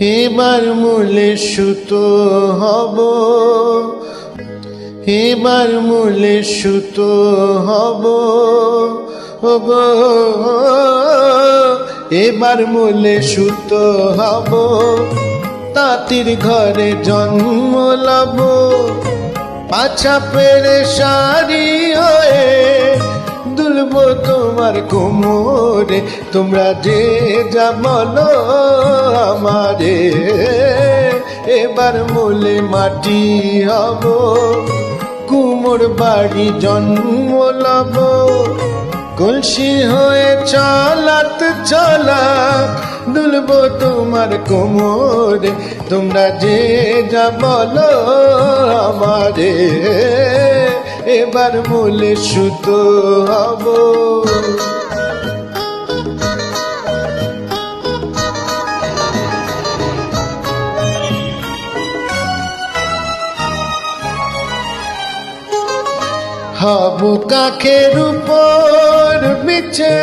এবার মূলে সুতো হব, এবার মূলে সুতো হব ওগো, এবার মূলে সুতো হব, তাঁতির ঘরে জন্ম লব, পাছা পেড়ে শাড়ি হয়ে দুলব তোমার কোমরে। তোমরা যে যা বলো আমারে, এবার মূলে মাটি হব, কুমোর বাড়ি জন্ম লব, কলসি হয়ে চলাত চলা দুলব তোমার কোমরে। তোমরা যে যা বলো আমারে, এবার মূলে সুতো হব। হব কাখের উপর বিছে,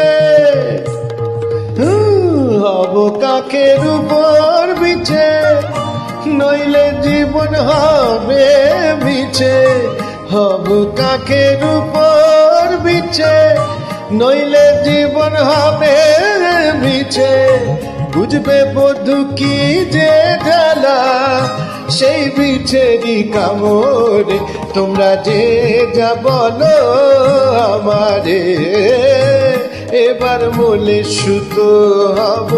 হব কাখের উপর বিছে, নইলে জীবন হবে বিছে। হব কাখের উপর বিছে, নইলে জীবন হবে বিছে। বুঝবে বধূ কি যে ঢালা সেই বিছেরই কামড়ে। তোমরা যে যা বলো আমারে, এবার মূলে সুতো হব।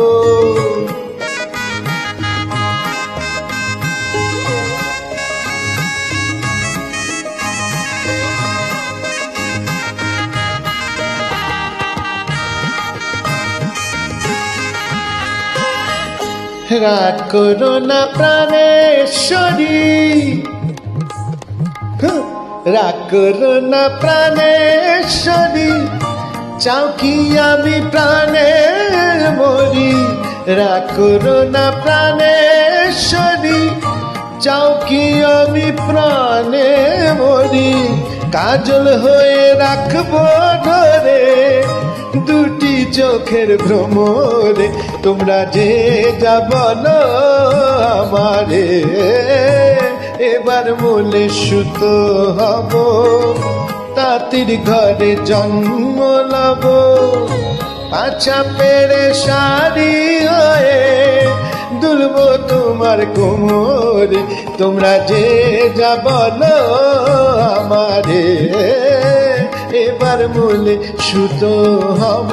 রাগ করো না প্রাণেশ্বরী, রাগ করো না প্রাণেশ্বরী, চাও কি আমি প্রাণে মরি। রাগ করো না প্রাণেশ্বরী, চাও কি আমি প্রাণে মরি। কাজল হয়ে রাখবো ধরে দুটি চোখের ভ্রমরে। তোমরা যে যা বলো আমারে, এবার মূলে সুতো হব, তাঁতির ঘরে জন্ম লব, পাছা পেড়ে শাড়ি হয়ে দুলব তোমার কোমরে। তোমরা যে যা বলো আমারে, এবার মূলে সুতো হব।